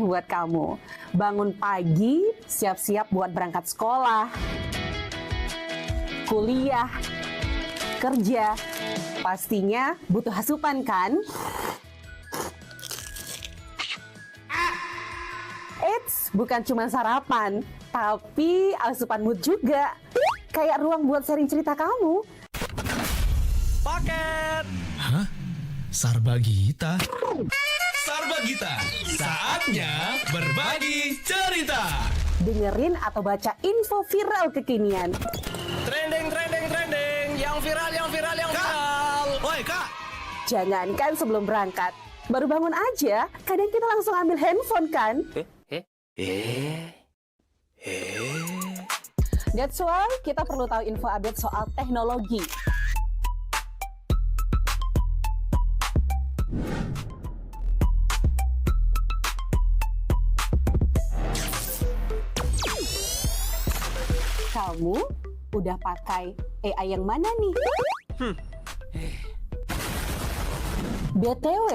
buat kamu. Bangun pagi, siap-siap buat berangkat sekolah, kuliah, kerja. Pastinya butuh asupan kan? Eits, bukan cuma sarapan, tapi asupan mood juga. Kayak ruang buat sharing cerita kamu. Paket! Hah? Sarbagita? Sarbagita, saatnya berbagi cerita. Dengerin atau baca info viral kekinian. Trending, yang viral. Woi kak! Jangankan sebelum berangkat, baru bangun aja, kadang kita langsung ambil handphone kan? That's why kita perlu tahu info update soal teknologi. Kamu udah pakai AI yang mana nih? BTW,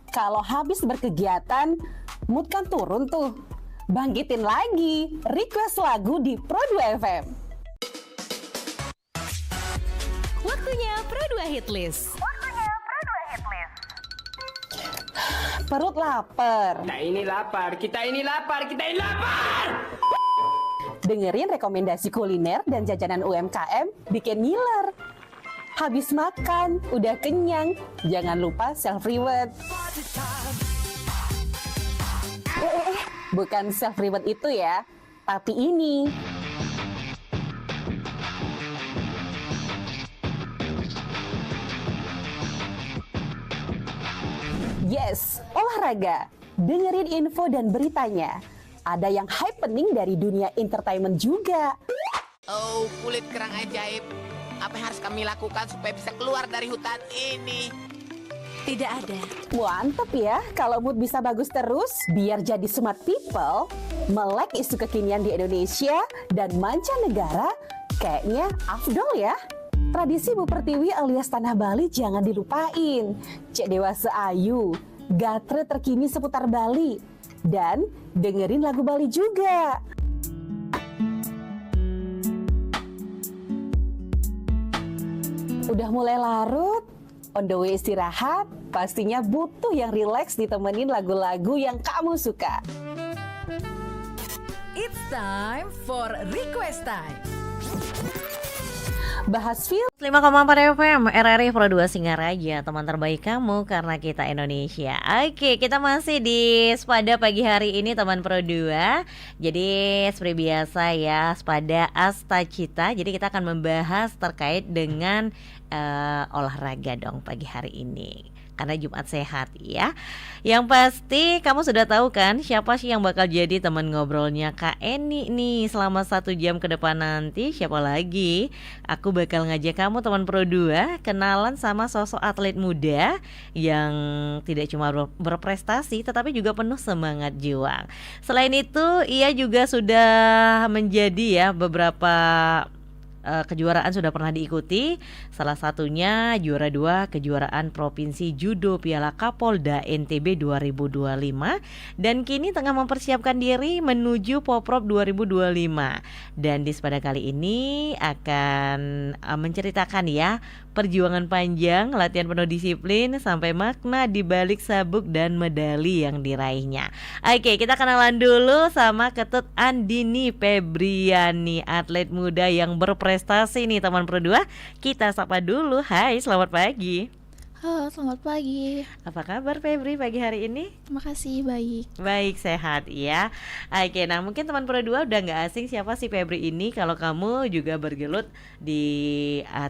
kalau habis berkegiatan, mood kan turun tuh. Bangkitin lagi, request lagu di Pro2 FM. Waktunya Pro2 Hitlist. Perut lapar. Kita ini lapar. Dengerin rekomendasi kuliner dan jajanan UMKM bikin ngiler. Habis makan, udah kenyang, jangan lupa self-reward. Bukan self-reward itu ya, tapi ini. Yes, olahraga. Dengerin info dan beritanya. Ada yang happening dari dunia entertainment juga. Oh, kulit kerang ajaib. Apa yang harus kami lakukan supaya bisa keluar dari hutan ini? Tidak ada. Mantep ya, kalau mood bisa bagus terus, biar jadi smart people, melek isu kekinian di Indonesia dan mancanegara, kayaknya afdol ya. Tradisi Bu Pertiwi alias Tanah Bali jangan dilupain. Cek Dewasa Ayu, gatre terkini seputar Bali. Dan dengerin lagu Bali juga. Udah mulai larut, on the way istirahat, pastinya butuh yang rileks ditemenin lagu-lagu yang kamu suka. It's time for Request Time. Bahas film, 5,4 FM RRI Pro2 Singaraja, teman terbaik kamu karena kita Indonesia. Oke, kita masih di Spada pagi hari ini teman Pro2. Jadi seperti biasa ya, Spada Asta Cita. Jadi kita akan membahas terkait dengan olahraga dong pagi hari ini. Karena Jumat sehat ya. Yang pasti kamu sudah tahu kan siapa sih yang bakal jadi teman ngobrolnya Kak Eni nih selama 1 jam ke depan nanti. Siapa lagi? Aku bakal ngajak kamu teman Pro2 kenalan sama sosok atlet muda yang tidak cuma berprestasi tetapi juga penuh semangat juang. Selain itu ia juga sudah menjadi ya beberapa kejuaraan sudah pernah diikuti. Salah satunya juara 2 kejuaraan Provinsi Judo Piala Kapolda NTB 2025 dan kini tengah mempersiapkan diri menuju Poprov 2025. Dan di Spada kali ini akan menceritakan ya perjuangan panjang, latihan penuh disiplin sampai makna di balik sabuk dan medali yang diraihnya. Oke, kita kenalan dulu sama Ketut Andini Febriani, atlet muda yang berprestasi nih teman Pro2. Kita sapa dulu. Hai, selamat pagi. Halo, selamat pagi. Apa kabar Febri pagi hari ini? Makasih, baik. Baik, sehat ya. Oke, nah mungkin teman Pro2 udah gak asing siapa sih Febri ini. Kalau kamu juga bergelut di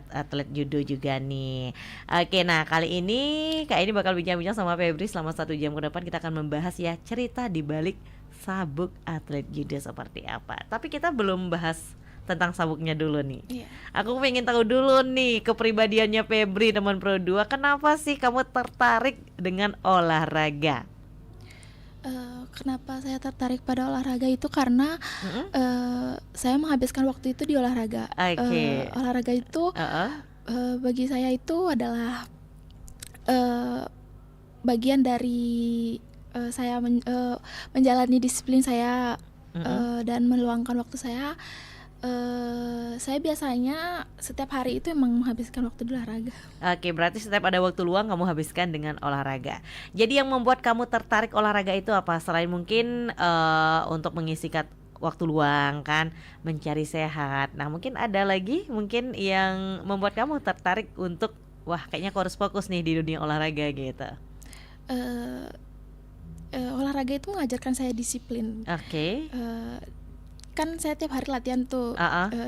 atlet judo juga nih. Oke, nah kali ini Kak ini bakal bincang-bincang sama Febri selama 1 jam ke depan. Kita akan membahas ya cerita di balik sabuk atlet judo seperti apa. Tapi kita belum bahas tentang sabuknya dulu nih. Aku pengen tahu dulu nih kepribadiannya Febri teman Pro2. Kenapa sih kamu tertarik dengan olahraga? Kenapa saya tertarik pada olahraga itu karena saya menghabiskan waktu itu di olahraga. Olahraga itu bagi saya itu adalah bagian dari saya menjalani disiplin saya dan meluangkan waktu saya biasanya setiap hari itu emang menghabiskan waktu di olahraga. Oke, berarti setiap ada waktu luang kamu habiskan dengan olahraga. Jadi yang membuat kamu tertarik olahraga itu apa? Selain mungkin untuk mengisi waktu luang kan, mencari sehat. Nah, mungkin ada lagi mungkin yang membuat kamu tertarik untuk wah kayaknya aku harus fokus nih di dunia olahraga gitu. Olahraga itu mengajarkan saya disiplin. Oke. Kan saya tiap hari latihan tuh.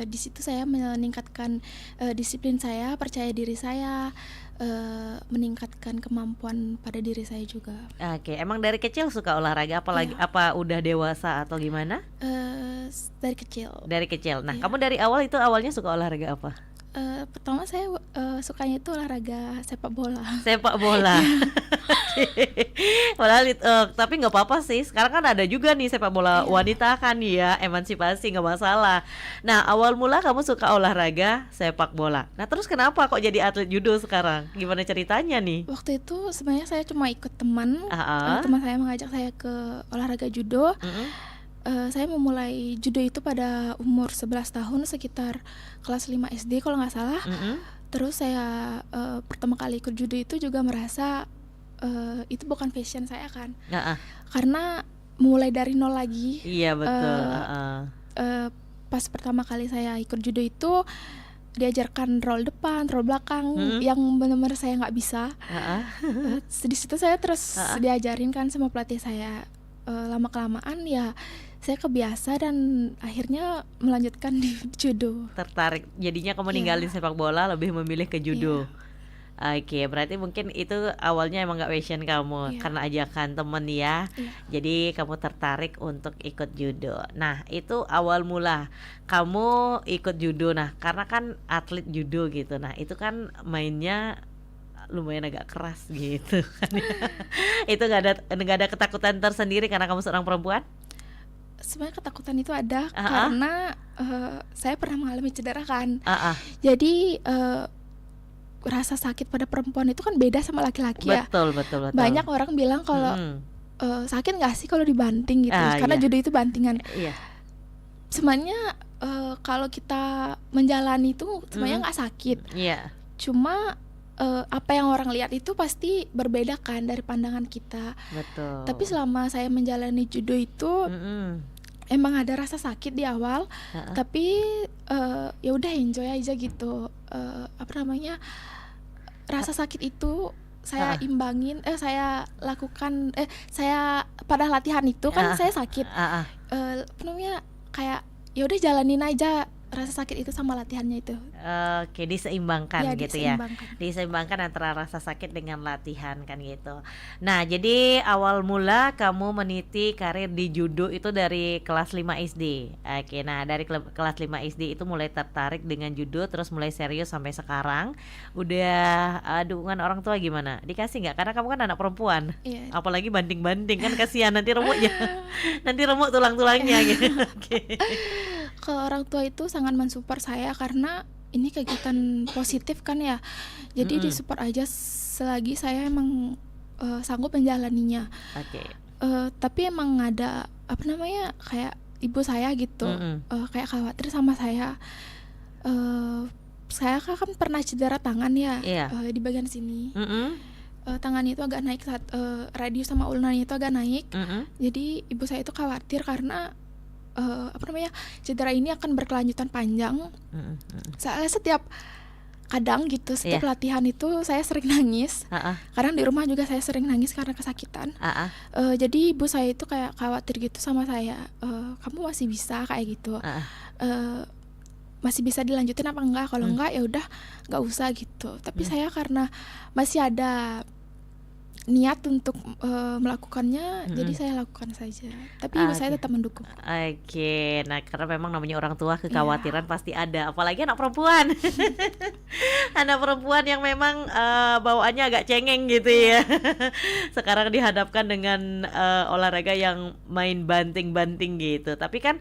Di situ saya meningkatkan disiplin saya, percaya diri saya, meningkatkan kemampuan pada diri saya juga. Oke, emang dari kecil suka olahraga apalagi apa udah dewasa atau gimana? Dari kecil. Dari kecil. Nah, kamu dari awalnya suka olahraga apa? Pertama saya sukanya itu olahraga sepak bola. Sepak bola. Padahal tapi nggak apa-apa sih. Sekarang kan ada juga nih sepak bola wanita kan ya, emansipasi nggak masalah. Nah, awal mula kamu suka olahraga sepak bola. Nah, terus kenapa kok jadi atlet judo sekarang? Gimana ceritanya nih? Waktu itu sebenarnya saya cuma ikut teman. Teman saya mengajak saya ke olahraga judo. Saya memulai judo itu pada umur 11 tahun, sekitar kelas 5 SD kalau nggak salah. Terus saya pertama kali ikut judo itu juga merasa itu bukan passion saya kan. Karena mulai dari nol lagi. Iya betul. Pas pertama kali saya ikut judo itu diajarkan roll depan, roll belakang, yang benar-benar saya nggak bisa. Di situ saya terus diajarin kan sama pelatih saya. Lama-kelamaan ya saya kebiasa dan akhirnya melanjutkan di judo. Tertarik, jadinya kamu ninggalin sepak bola, lebih memilih ke judo. Oke, berarti mungkin itu awalnya emang gak passion kamu karena ajakan temen ya. Jadi kamu tertarik untuk ikut judo. Nah, itu awal mula kamu ikut judo. Nah, karena kan atlet judo gitu. Nah, itu kan mainnya lumayan agak keras gitu kan. Itu gak ada ketakutan tersendiri karena kamu seorang perempuan? Sebenarnya ketakutan itu ada karena saya pernah mengalami cedera kan. Jadi rasa sakit pada perempuan itu kan beda sama laki-laki ya. Betul. Banyak orang bilang kalau sakit nggak sih kalau dibanting gitu, karena judo itu bantingan. Sebenarnya kalau kita menjalani itu sebenarnya nggak sakit. Cuma apa yang orang lihat itu pasti berbeda kan dari pandangan kita. Betul. Tapi selama saya menjalani judo itu emang ada rasa sakit di awal, tapi ya udah enjoy aja gitu. Rasa sakit itu saya imbangin, saya lakukan, saya pada latihan itu kan saya sakit. Kayak ya udah jalanin aja rasa sakit itu sama latihannya itu. Oke, diseimbangkan gitu diseimbangkan. Ya. Diseimbangkan antara rasa sakit dengan latihan kan gitu. Nah, jadi awal mula kamu meniti karir di judo itu dari kelas 5 SD. Oke, nah dari kelas 5 SD itu mulai tertarik dengan judo, terus mulai serius sampai sekarang. Udah dukungan orang tua gimana? Dikasih nggak? Karena kamu kan anak perempuan. Apalagi banting-banting kan kasihan nanti remuknya. Nanti remuk tulang-tulangnya gitu. Oke. Kalau orang tua itu sangat mensupport saya karena ini kegiatan positif kan ya. Jadi disupport aja selagi saya emang sanggup menjalaninya. Tapi emang ada kayak ibu saya gitu, kayak khawatir sama saya. Saya kan pernah cedera tangan ya, di bagian sini. Tangannya itu agak naik saat radius sama ulnanya itu agak naik. Jadi ibu saya itu khawatir karena cedera ini akan berkelanjutan panjang. Soalnya setiap kadang gitu, setiap latihan itu saya sering nangis. Kadang di rumah juga saya sering nangis karena kesakitan. Jadi ibu saya itu kayak khawatir gitu sama saya. Kamu masih bisa kayak gitu. Masih bisa dilanjutin apa enggak? Kalau enggak ya udah enggak usah gitu. Tapi saya karena masih ada niat untuk melakukannya, jadi saya lakukan saja. Tapi ibu saya tetap mendukung. Oke, nah karena memang namanya orang tua kekhawatiran pasti ada, apalagi anak perempuan. Anak perempuan yang memang bawaannya agak cengeng gitu ya. Sekarang dihadapkan dengan olahraga yang main banting-banting gitu. Tapi kan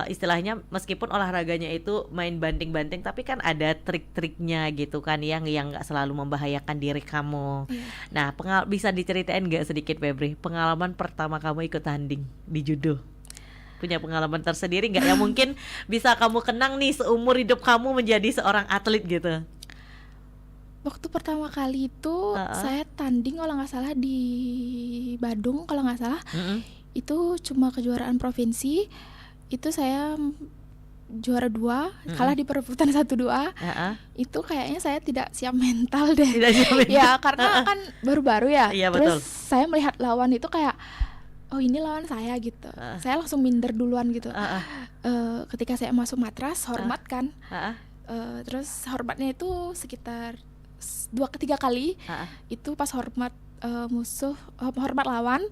istilahnya meskipun olahraganya itu main banting-banting, tapi kan ada trik-triknya gitu kan yang nggak selalu membahayakan diri kamu. Nah, Nah, bisa diceritain nggak sedikit Febri, pengalaman pertama kamu ikut tanding di judo? Punya pengalaman tersendiri nggak yang mungkin bisa kamu kenang nih seumur hidup kamu menjadi seorang atlet gitu? Waktu pertama kali itu saya tanding kalau nggak salah di Badung kalau nggak salah. Itu cuma kejuaraan provinsi. Itu saya juara 2, kalah di perebutan 1-2. Itu kayaknya saya tidak siap mental deh. Tidak siap mental. Ya karena kan baru-baru ya. Iya, Terus betul. saya melihat lawan itu kayak, oh ini lawan saya gitu. Saya langsung minder duluan gitu. Ketika saya masuk matras, hormat kan. Terus hormatnya itu sekitar 2-3 kali. Itu pas hormat musuh, hormat lawan,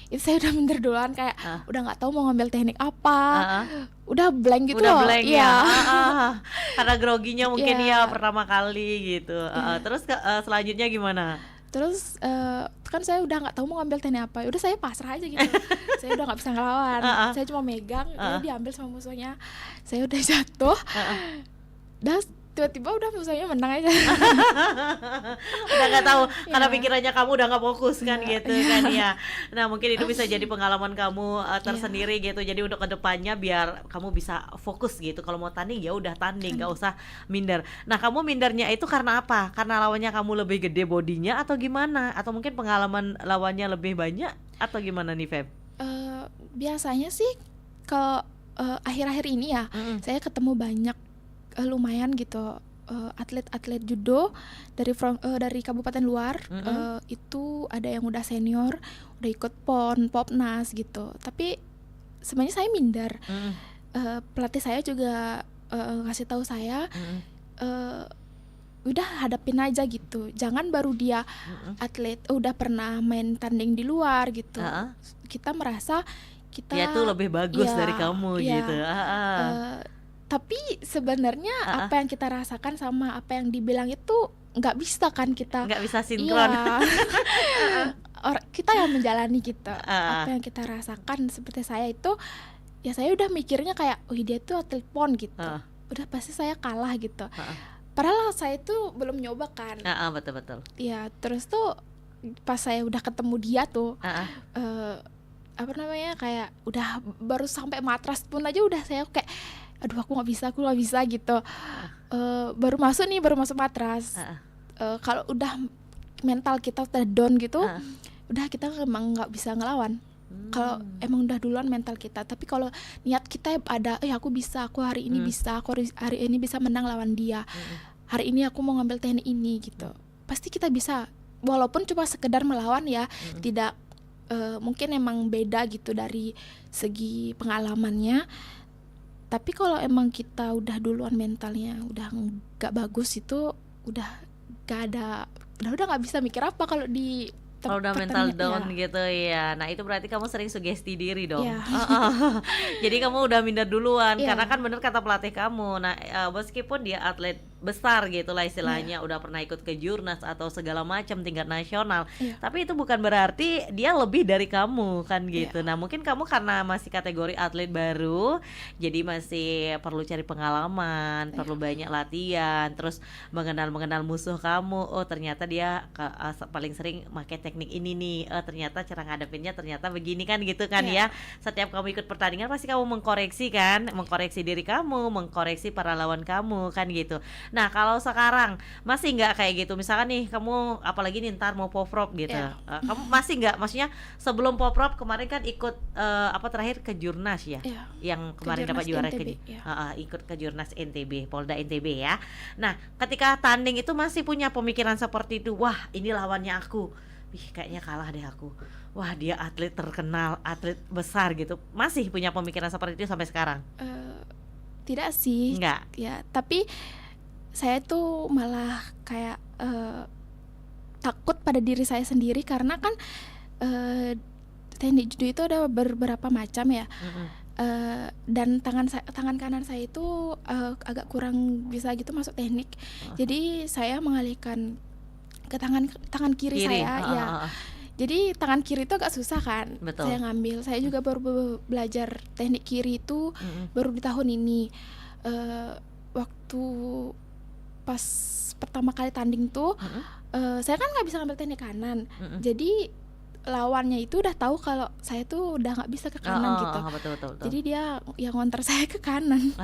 itu saya udah minder duluan kayak udah nggak tahu mau ngambil teknik apa, udah blank gitu udah loh. blank Iya. Karena groginya mungkin Iya. ya pertama kali gitu. Terus selanjutnya gimana? Terus kan saya udah nggak tahu mau ngambil teknik apa, udah saya pasrah aja gitu. Saya udah nggak bisa ngelawan, saya cuma megang, dia diambil sama musuhnya, saya udah jatuh, dan tiba-tiba udah musuhnya menang aja. Udah nggak tahu karena Iya. pikirannya kamu udah nggak fokus kan Iya. gitu kan ya. Nah mungkin itu bisa jadi pengalaman kamu tersendiri gitu. Jadi untuk kedepannya biar kamu bisa fokus gitu. Kalau mau tanding ya udah tanding, nggak usah minder. Nah kamu mindernya itu karena apa? Karena lawannya kamu lebih gede bodinya atau gimana? Atau mungkin pengalaman lawannya lebih banyak atau gimana nih Feb? Biasanya sih kalau akhir-akhir ini ya, saya ketemu banyak lumayan gitu atlet-atlet judo dari kabupaten luar. Itu ada yang udah senior, udah ikut popnas gitu. Tapi sebenarnya saya minder. Pelatih saya juga ngasih tahu saya, udah hadapin aja gitu. Jangan baru dia atlet udah pernah main tanding di luar gitu. Kita merasa kita Dia tuh lebih bagus ya, dari kamu ya. gitu. Tapi sebenarnya apa yang kita rasakan sama apa yang dibilang itu nggak bisa kan kita. Nggak bisa sinkron. Iya. Kita yang menjalani gitu. Apa yang kita rasakan seperti saya itu, ya saya udah mikirnya kayak, oh dia tuh atlet pon gitu. Udah pasti saya kalah gitu. Padahal saya tuh belum nyoba kan. Betul-betul. Ya terus tuh pas saya udah ketemu dia tuh, apa namanya kayak udah baru sampai matras pun aja udah saya kayak, aduh aku nggak bisa gitu. Baru masuk matras. Kalau udah mental kita udah down gitu, udah kita emang nggak bisa ngelawan. Kalau emang udah duluan mental kita, tapi kalau niat kita ada, aku bisa, aku hari ini bisa, aku hari ini bisa menang lawan dia. Hari ini aku mau ngambil teknik ini gitu. Pasti kita bisa, walaupun cuma sekedar melawan ya, tidak mungkin emang beda gitu dari segi pengalamannya. Tapi kalau emang kita udah duluan mentalnya udah nggak bagus, itu udah nggak bisa mikir apa kalau di Kalau udah mental down gitu ya. Nah itu berarti kamu sering sugesti diri dong. Iya. Jadi kamu udah minder duluan. Iya. Karena kan bener kata pelatih kamu. Nah meskipun dia atlet besar gitu lah istilahnya, udah pernah ikut ke jurnas atau segala macam tingkat nasional, tapi itu bukan berarti dia lebih dari kamu kan gitu. Nah mungkin kamu karena masih kategori atlet baru, jadi masih perlu cari pengalaman, perlu banyak latihan, terus mengenal musuh kamu. Oh ternyata dia paling sering pakai teknik ini nih. Oh ternyata cara ngadepinnya ternyata begini kan gitu kan ya. Setiap kamu ikut pertandingan pasti kamu mengkoreksi kan, mengkoreksi diri kamu, mengkoreksi para lawan kamu kan gitu. Nah kalau sekarang masih nggak kayak gitu, misalkan nih kamu apalagi nih ntar mau poprop gitu, kamu masih nggak, maksudnya sebelum poprop kemarin kan ikut terakhir ke jurnas ya, yang kemarin dapat juara ikut ke jurnas NTB, Polda NTB ya. Nah ketika tanding itu masih punya pemikiran seperti itu, wah ini lawannya aku, kayaknya kalah deh aku, wah dia atlet terkenal, atlet besar gitu, masih punya pemikiran seperti itu sampai sekarang? Tidak sih. Enggak. Ya tapi saya tuh malah kayak takut pada diri saya sendiri, karena kan teknik judo itu ada beberapa macam ya. Dan tangan kanan saya itu agak kurang bisa gitu masuk teknik. Jadi saya mengalihkan ke tangan kiri saya. Jadi tangan kiri itu agak susah kan. Betul. Saya ngambil. Saya juga baru belajar teknik kiri itu baru di tahun ini. Waktu pas pertama kali tanding tuh saya kan nggak bisa ngambil teknik kanan, jadi lawannya itu udah tahu kalau saya tuh udah nggak bisa ke kanan gitu. Betul. Jadi dia yang ngonter saya ke kanan,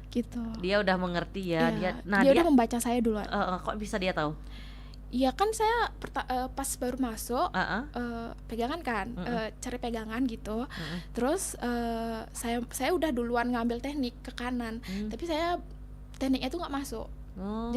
gitu. Dia udah mengerti ya. Iya, Dia dia udah membaca saya duluan. kok bisa dia tahu? Iya kan saya pas baru masuk pegangan kan, cari pegangan gitu. Terus saya udah duluan ngambil teknik ke kanan, tapi saya tekniknya tuh nggak masuk.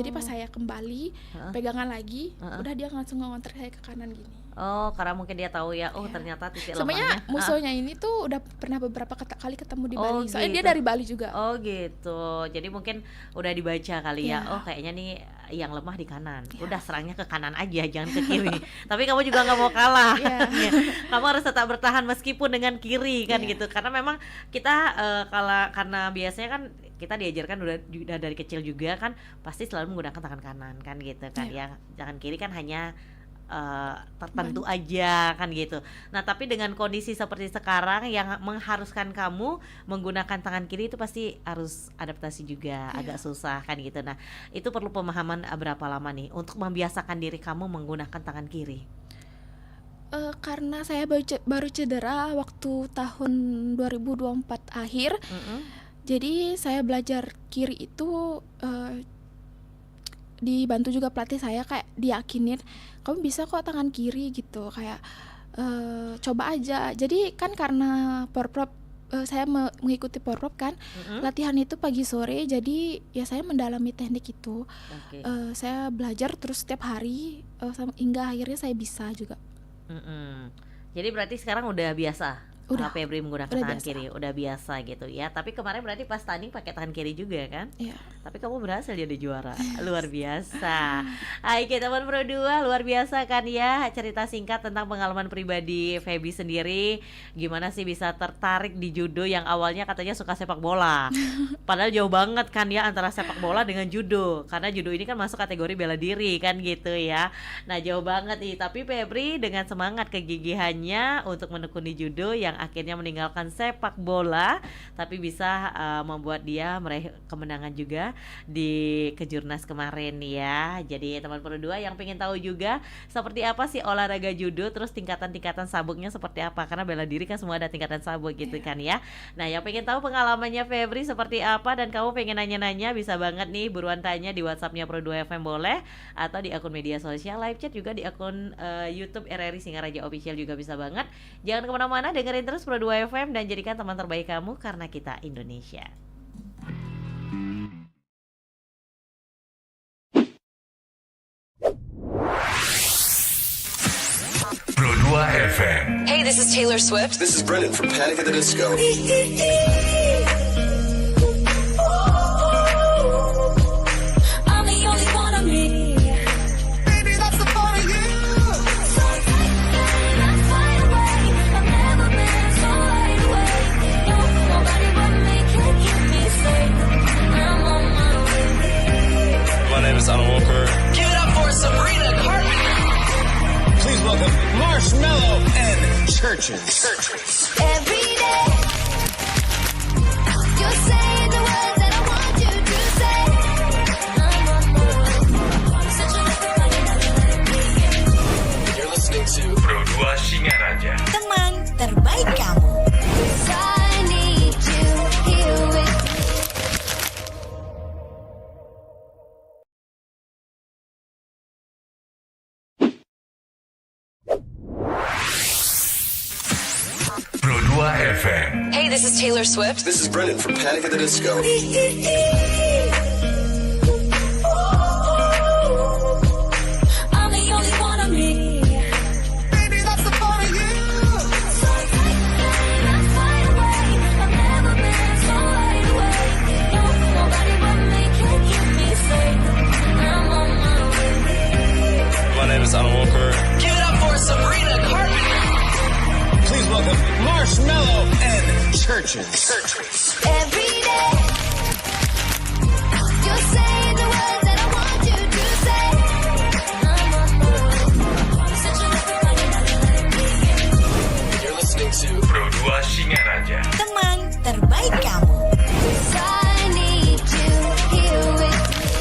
Jadi pas saya kembali pegangan lagi, udah dia langsung ngonter saya ke kanan gini. Oh, karena mungkin dia tahu ya. Oh, ternyata titik Sebenarnya lemahnya. musuhnya ini tuh udah pernah beberapa kali ketemu di Bali. Soalnya dia gitu. dari Bali juga. Oh gitu. Jadi mungkin udah dibaca kali ya. Iya. Oh kayaknya nih yang lemah di kanan. Udah serangnya ke kanan aja, jangan ke kiri. Tapi kamu juga nggak mau kalah. Kamu harus tetap bertahan meskipun dengan kiri kan gitu. Karena memang kita karena biasanya kan kita diajarkan udah dari kecil juga kan pasti selalu menggunakan tangan kanan kan gitu kan ya. Tangan kiri kan hanya tertentu aja kan gitu. Nah tapi dengan kondisi seperti sekarang yang mengharuskan kamu menggunakan tangan kiri itu pasti harus adaptasi juga, agak susah kan gitu. Nah itu perlu pemahaman berapa lama nih untuk membiasakan diri kamu menggunakan tangan kiri? Karena saya baru cedera waktu tahun 2024 akhir, jadi saya belajar kiri itu dibantu juga pelatih saya, kayak diyakinin kamu bisa kok tangan kiri gitu, kayak coba aja. Jadi kan karena porprov saya mengikuti porprov kan, latihan itu pagi sore, jadi ya saya mendalami teknik itu. Saya belajar terus setiap hari hingga akhirnya saya bisa juga. Jadi berarti sekarang udah biasa? Udah. Febri menggunakan tangan biasa. kiri, udah biasa gitu ya. Tapi kemarin berarti pas tanding pakai tangan kiri juga kan? Iya. Tapi kamu berhasil jadi juara, luar biasa. Hai teman Pro 2, luar biasa kan ya. Cerita singkat tentang pengalaman pribadi Feby sendiri. Gimana sih bisa tertarik di judo yang awalnya katanya suka sepak bola. Padahal jauh banget kan ya antara sepak bola dengan judo. Karena judo ini kan masuk kategori bela diri kan gitu ya. Nah jauh banget nih. Tapi Febri dengan semangat kegigihannya untuk menekuni judo yang akhirnya meninggalkan sepak bola, tapi bisa membuat dia meraih kemenangan juga di Kejurnas kemarin ya. Jadi teman Pro 2 yang pengen tahu juga seperti apa sih olahraga judo, terus tingkatan-tingkatan sabuknya seperti apa, karena bela diri kan semua ada tingkatan sabuk gitu kan ya. Nah yang pengen tahu pengalamannya Febri seperti apa dan kamu pengen nanya-nanya, bisa banget nih buruan tanya di WhatsAppnya Pro 2 FM boleh, atau di akun media sosial live chat juga di akun YouTube RRI Singaraja Official juga bisa banget. Jangan kemana-mana, dengerin terus Pro 2 FM dan jadikan teman terbaik kamu karena kita Indonesia. Pro 2 FM. Hey, this is Taylor Swift. This is Brennan from Panic at the Disco. I'm the only one of me. Baby, that's the part of you. So tight, I'm flying away. I've never been so wide awake. No, nobody but me can keep me safe. I'm on my way. My name is Alan Walker. Give it up for Sabrina Carpenter. Please welcome Marshmello and Churches. Every day, you're saying the words that I want you to say. Such a You're listening to Pro 2 Singaraja. teman terbaik kamu. 'Cause I need you here with me. Pro 2 FM. Hey, this is Taylor Swift. This is Brennan from Panic at the Disco. I'm the only one of me. Baby, that's the part of you. So tight, I'm flying away. I've never been so wide awake. No, nobody but me can keep me safe. I'm on my way. My name is Alan Walker. Give it up for Sabrina Carpenter. Please welcome Marshmello and Churches. Every day, you're saying the words that I want you to say. Such a You're listening to Pro 2 Singaraja. teman terbaik kamu. 'Cause I need you here with me.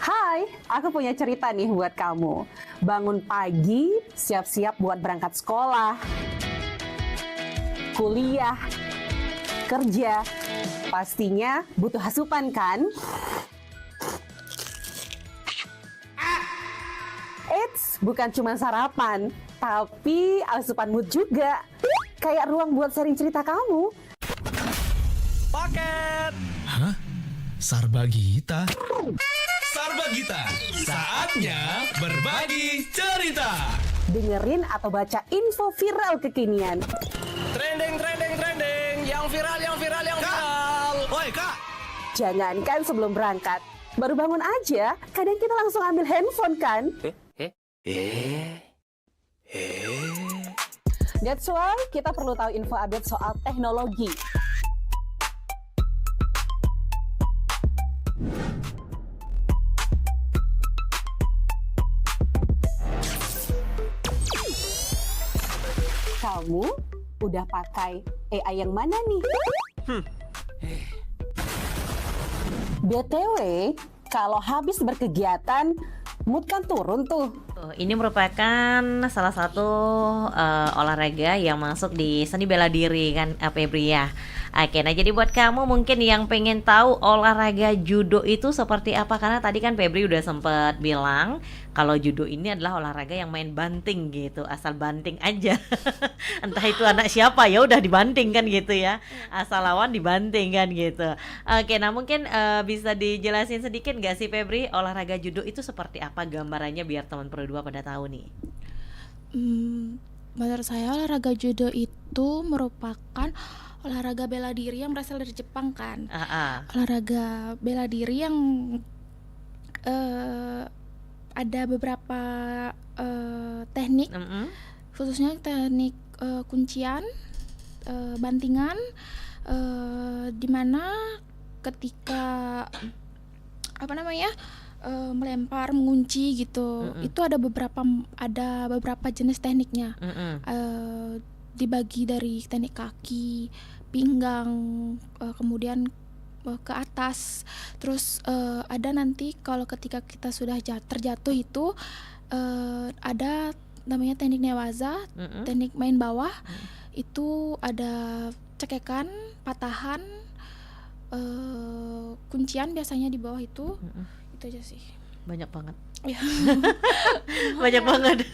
Hai Hai, aku punya cerita nih buat kamu. Bangun pagi, siap-siap buat berangkat sekolah, kuliah, kerja. Pastinya butuh asupan kan? Eits, bukan cuma sarapan, tapi asupan mood juga. Kayak ruang buat sharing cerita kamu. Paket. Hah? Sarbagita? Sarbagita, saatnya berbagi cerita. Dengerin atau baca info viral kekinian. Trending, yang viral. Woi kak. Jangankan sebelum berangkat, baru bangun aja, kadang kita langsung ambil handphone kan? That's why kita perlu tahu info update soal teknologi. Kamu udah pakai AI yang mana nih? BTW, kalau habis berkegiatan, mood kan turun tuh. Ini merupakan salah satu olahraga yang masuk di seni bela diri kan, Febri ya. Oke, nah jadi buat kamu mungkin yang pengen tahu olahraga judo itu seperti apa, karena tadi kan Febri udah sempet bilang kalau judo ini adalah olahraga yang main banting gitu, asal banting aja. Entah itu anak siapa ya udah dibanting kan gitu ya, asal lawan dibanting kan gitu. Oke, nah mungkin bisa dijelasin sedikit nggak sih Febri, olahraga judo itu seperti apa gambarannya biar teman Pro 2 pada tahu nih. Menurut saya olahraga judo itu merupakan olahraga bela diri yang berasal dari Jepang kan. Olahraga bela diri yang ada beberapa teknik, khususnya teknik kuncian, bantingan, di mana ketika melempar, mengunci gitu, itu ada beberapa jenis tekniknya. Dibagi dari teknik kaki, pinggang, kemudian ke atas. Terus ada nanti kalau ketika kita sudah terjatuh itu ada namanya teknik newaza, teknik main bawah. Itu ada cekekan, patahan, kuncian biasanya di bawah itu. Itu aja sih. Banyak banget. Ya. Banyak banget.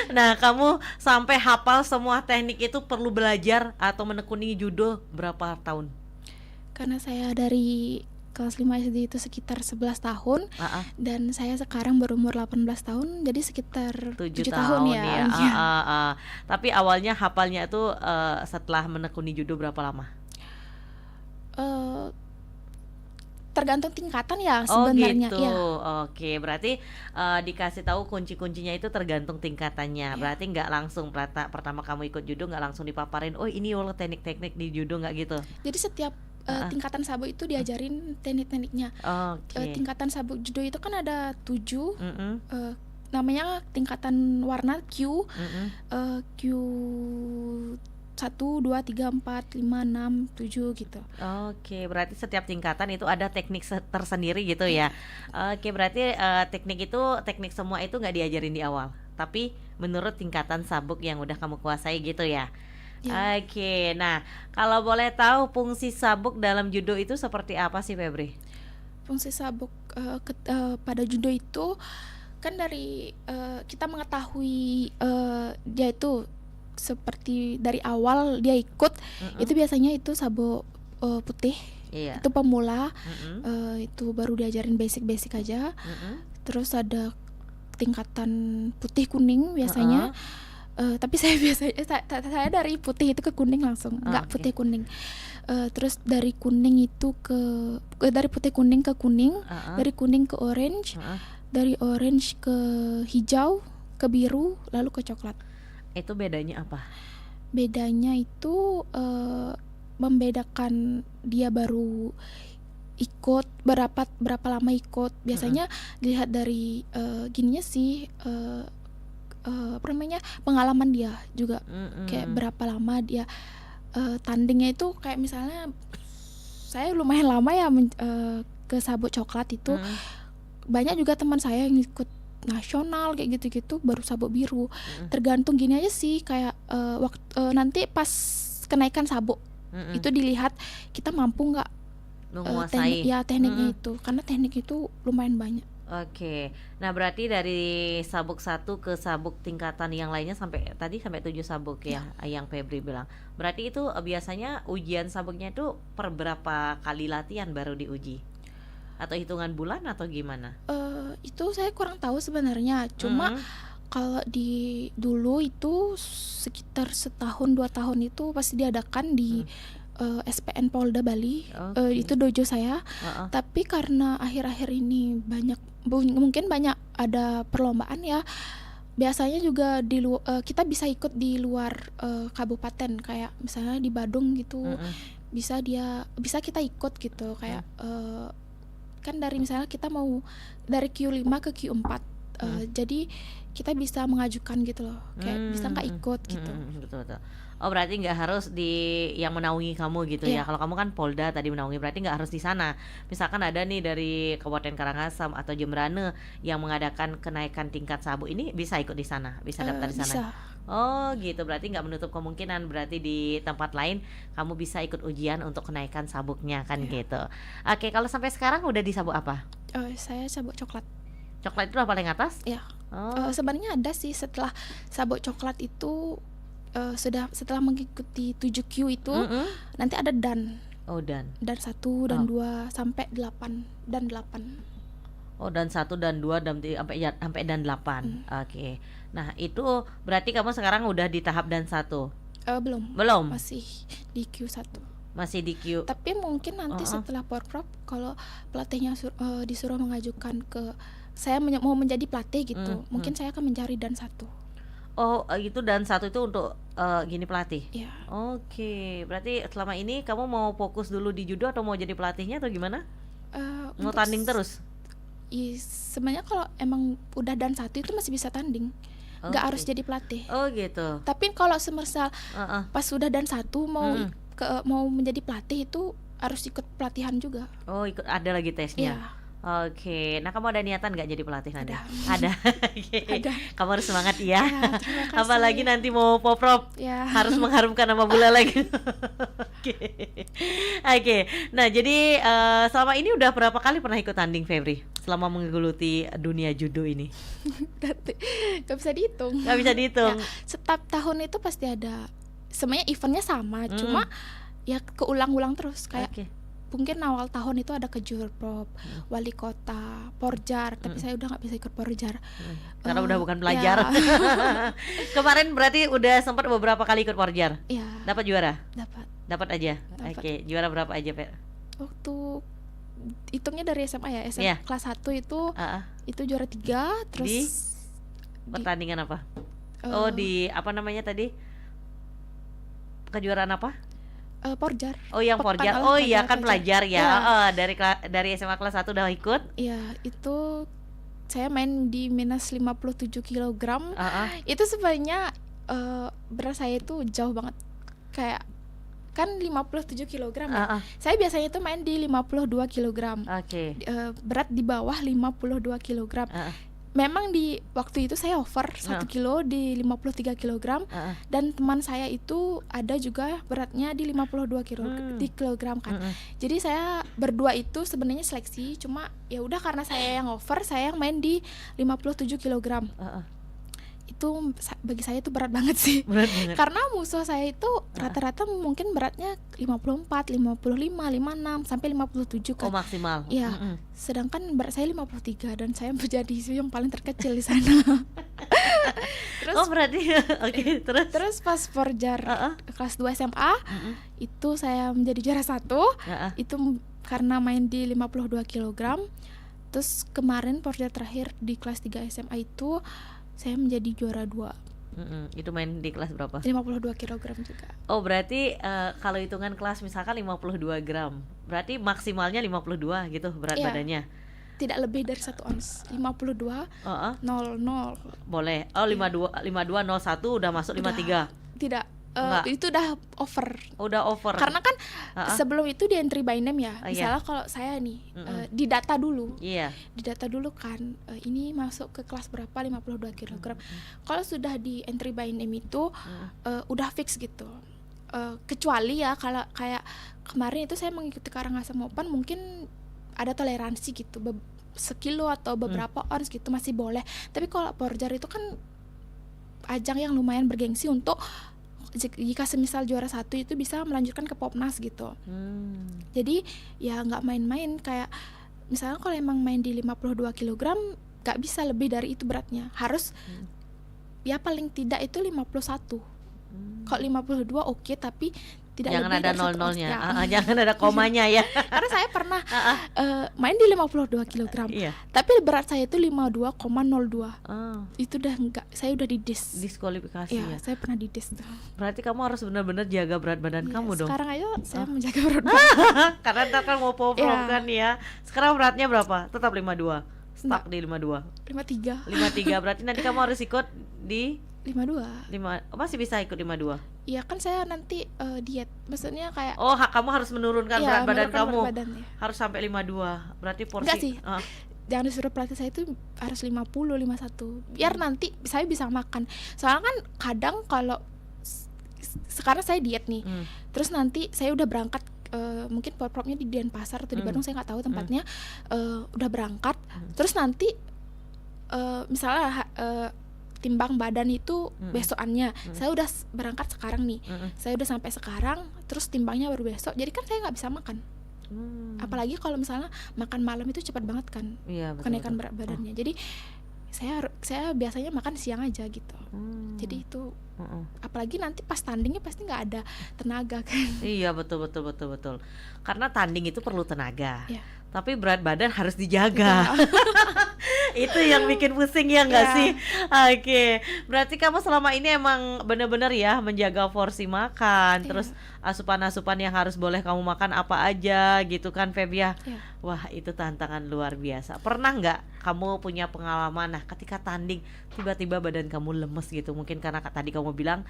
Nah, kamu sampai hafal semua teknik itu perlu belajar atau menekuni judo berapa tahun? Karena saya dari kelas 5 SD itu sekitar 11 tahun, dan saya sekarang berumur 18 tahun, jadi sekitar 7 tahun ya. Tapi awalnya hafalnya itu setelah menekuni judo berapa lama? Tergantung tingkatan ya sebenarnya. Gitu. Ya. Oke, berarti dikasih tahu kunci-kuncinya itu tergantung tingkatannya. Berarti nggak langsung pertama kamu ikut judo nggak langsung dipaparin, oh ini loh teknik-teknik di judo, nggak gitu. Jadi setiap tingkatan sabuk itu diajarin teknik-tekniknya. Tingkatan sabuk judo itu kan ada 7. Namanya tingkatan warna Q. Q 1, 2, 3, 4, 5, 6, 7 gitu. Oke, berarti setiap tingkatan itu ada teknik tersendiri gitu ya. Oke, berarti teknik semua itu nggak diajarin di awal, tapi menurut tingkatan sabuk yang udah kamu kuasai gitu ya. Oke, nah kalau boleh tahu fungsi sabuk dalam judo itu seperti apa sih Febri? Fungsi sabuk pada judo itu kan dari kita mengetahui dia itu seperti dari awal dia ikut, itu biasanya itu sabuk putih, itu pemula, itu baru diajarin basic aja. Terus ada tingkatan putih kuning biasanya, tapi saya saya dari putih itu ke kuning langsung, nggak putih kuning. Terus dari kuning itu dari putih kuning ke kuning, dari kuning ke orange, dari orange ke hijau, ke biru, lalu ke coklat. Itu bedanya apa? Bedanya itu membedakan dia baru ikut berapa lama ikut. Biasanya dilihat dari gininya sih, pengalaman dia juga. Kayak berapa lama dia tandingnya itu, kayak misalnya saya lumayan lama ya ke sabuk coklat itu. banyak juga teman saya yang ikut nasional kayak gitu-gitu baru sabuk biru. Tergantung gini aja sih, kayak nanti pas kenaikan sabuk itu dilihat kita mampu nggak Menguasai. tekniknya itu, karena teknik itu lumayan banyak. Oke, nah berarti dari sabuk 1 ke sabuk tingkatan yang lainnya sampai 7 sabuk ya, yang Febri bilang. Berarti itu biasanya ujian sabuknya itu per berapa kali latihan baru diuji? Atau hitungan bulan atau gimana? Itu saya kurang tahu sebenarnya. Cuma kalau di dulu itu sekitar 1-2 tahun itu pasti diadakan di SPN Polda Bali. Itu dojo saya. Tapi karena akhir-akhir ini mungkin banyak ada perlombaan ya. Biasanya juga kita bisa ikut di luar kabupaten, kayak misalnya di Badung gitu. Bisa kita ikut gitu, kayak kan dari misalnya kita mau dari Q5 ke Q4. Jadi kita bisa mengajukan gitu loh, kayak bisa nggak ikut gitu. Betul. Oh berarti nggak harus yang menaungi kamu gitu ya. Kalau kamu kan Polda tadi menaungi, berarti nggak harus di sana. Misalkan ada nih dari Kabupaten Karangasem atau Jemberane yang mengadakan kenaikan tingkat sabuk, ini bisa ikut di sana, bisa daftar di sana. Bisa. Oh gitu, berarti nggak menutup kemungkinan berarti di tempat lain kamu bisa ikut ujian untuk kenaikan sabuknya kan gitu. Oke, kalau sampai sekarang udah di sabuk apa? Saya sabuk coklat. Coklat itu paling atas? Ya. Sebenarnya ada sih setelah sabuk coklat itu setelah mengikuti 7Q itu nanti ada dan. Oh dan 1 dan 2 sampai 8 dan 8. Oh dan 1 dan 2 dan sampai dan 8. Oke. Nah, itu berarti kamu sekarang udah di tahap dan 1. Belum. Masih di Q1. Masih di Q. Tapi mungkin nanti setelah Porprov kalau pelatihnya disuruh mengajukan ke saya mau menjadi pelatih gitu, mungkin saya akan mencari dan 1. Oh, itu dan 1 itu untuk gini pelatih. Iya. Oke, berarti selama ini kamu mau fokus dulu di judo atau mau jadi pelatihnya atau gimana? Mau tanding terus? Sebenarnya kalau emang udah dan 1 itu masih bisa tanding. Nggak harus jadi pelatih. Oh gitu. Tapi kalau semisal pas sudah dan 1 mau menjadi pelatih itu harus ikut pelatihan juga. Oh, ada lagi tesnya. Iya. Oke, nah kamu ada niatan nggak jadi pelatih nanti? Ada. Ada. Kamu harus semangat ya. Terima kasih. Apalagi nanti mau poprov, harus mengharumkan nama Bula lagi. Oke. Nah jadi selama ini udah berapa kali pernah ikut tanding Febri? Selama menggeluti dunia judo ini? Gak bisa dihitung. Gak bisa dihitung. Ya, setiap tahun itu pasti ada. Sebenarnya eventnya sama, cuma ya keulang-ulang terus kayak. Mungkin awal tahun itu ada Kejurprov, wali kota, Porjar, tapi saya udah nggak bisa ikut Porjar karena udah bukan pelajar. Kemarin berarti udah sempat beberapa kali ikut Porjar. Iya. Dapat juara? Dapat aja. Dapat. Oke, juara berapa aja, Pak? Waktu hitungnya dari SMA ya, SMA kelas 1 itu juara 3, terus di pertandingan apa? Di apa namanya tadi? Kejuaraan apa? Porjar. Oh yang Porjar. Oh iya kan pelajar ya. Dari SMA kelas 1 udah ikut? Iya, itu saya main di minus 57 kg. Itu sebenarnya berat saya itu jauh banget. Kayak kan 57 kg ya. Saya biasanya itu main di 52 kg. Berat di bawah 52 kg. Memang di waktu itu saya over 1 kilo di 53 kg dan teman saya itu ada juga beratnya di 52 kg kan. Jadi saya berdua itu sebenarnya seleksi, cuma ya udah karena saya yang over, saya yang main di 57 kg. Itu bagi saya itu berat banget sih. Karena musuh saya itu rata-rata mungkin beratnya 54, 55, 56 sampai 57 kan. Oh maksimal. Iya. Sedangkan berat saya 53 dan saya menjadi yang paling terkecil di sana. Terus berarti terus pas Porjar kelas 2 SMA itu saya menjadi juara 1. Itu karena main di 52 kg. Terus kemarin Porjar terakhir di kelas 3 SMA itu saya menjadi juara 2. Itu main di kelas berapa? 52 kg juga. Oh berarti kalau hitungan kelas misalkan 52 gram, berarti maksimalnya 52 gitu berat badannya? Tidak lebih dari 1 ons. 52 00. Boleh. Oh 52 01 udah masuk 53. Tidak. itu udah over. Udah over. Karena kan sebelum itu di entry by name ya. Misalnya kalau saya nih di data dulu. Iya. Di data dulu kan ini masuk ke kelas berapa 52 kg. Kalau sudah di entry by name itu udah fix gitu. Kecuali ya kalau kayak kemarin itu saya mengikuti Karangasem Open mungkin ada toleransi gitu. Sekilo atau beberapa ons gitu masih boleh. Tapi kalau Porjar itu kan ajang yang lumayan bergengsi untuk jika semisal juara 1 itu bisa melanjutkan ke Popnas gitu. Jadi ya nggak main-main, kayak misalnya kalau emang main di 52 kg nggak bisa lebih dari itu beratnya, harus ya paling tidak itu 51. Kalau 52 oke, tapi tidak jangan lebih ada dari 1 nol-nolnya, ons. jangan ada komanya ya. Karena saya pernah main di 52 kg, tapi berat saya itu 52,02. Itu udah enggak, saya udah diskualifikasi ya. Saya pernah didis tuh. Berarti kamu harus benar-benar jaga berat badan kamu dong. Sekarang aja saya menjaga berat badan. Karena ntar kan mau pom-pom kan ya. Sekarang beratnya berapa? Tetap 52. Stuck di 52. 53. Berarti nanti kamu harus ikut di 52. Masih bisa ikut 52? Iya kan saya nanti diet. Maksudnya kayak kamu harus menurunkan berat badan kamu. Harus sampai 52. Berarti porsi. Enggak sih. Jangan disuruh pelatih saya itu harus 50, 51. Biar nanti saya bisa makan. Soalnya kan kadang kalau sekarang saya diet nih. Terus nanti saya udah berangkat mungkin propnya di Denpasar atau di Bandung, saya nggak tahu tempatnya. Udah berangkat. Terus nanti misalnya timbang badan itu besokannya. Saya udah berangkat sekarang nih. Saya udah sampai sekarang, terus timbangnya baru besok. Jadi kan saya nggak bisa makan. Apalagi kalau misalnya makan malam itu cepat banget kan. Kenaikan berat badannya. Jadi saya biasanya makan siang aja gitu. Jadi itu apalagi nanti pas tandingnya pasti nggak ada tenaga kan. Iya, betul. Karena tanding itu perlu tenaga. Tapi berat badan harus dijaga. Itu yang bikin pusing ya nggak sih? Oke. Berarti kamu selama ini emang bener-bener ya menjaga porsi makan, terus asupan-asupan yang harus boleh kamu makan apa aja gitu kan, Feb ya? Wah, itu tantangan luar biasa. Pernah nggak kamu punya pengalaman ketika tanding tiba-tiba badan kamu lemes gitu? Mungkin karena tadi kamu bilang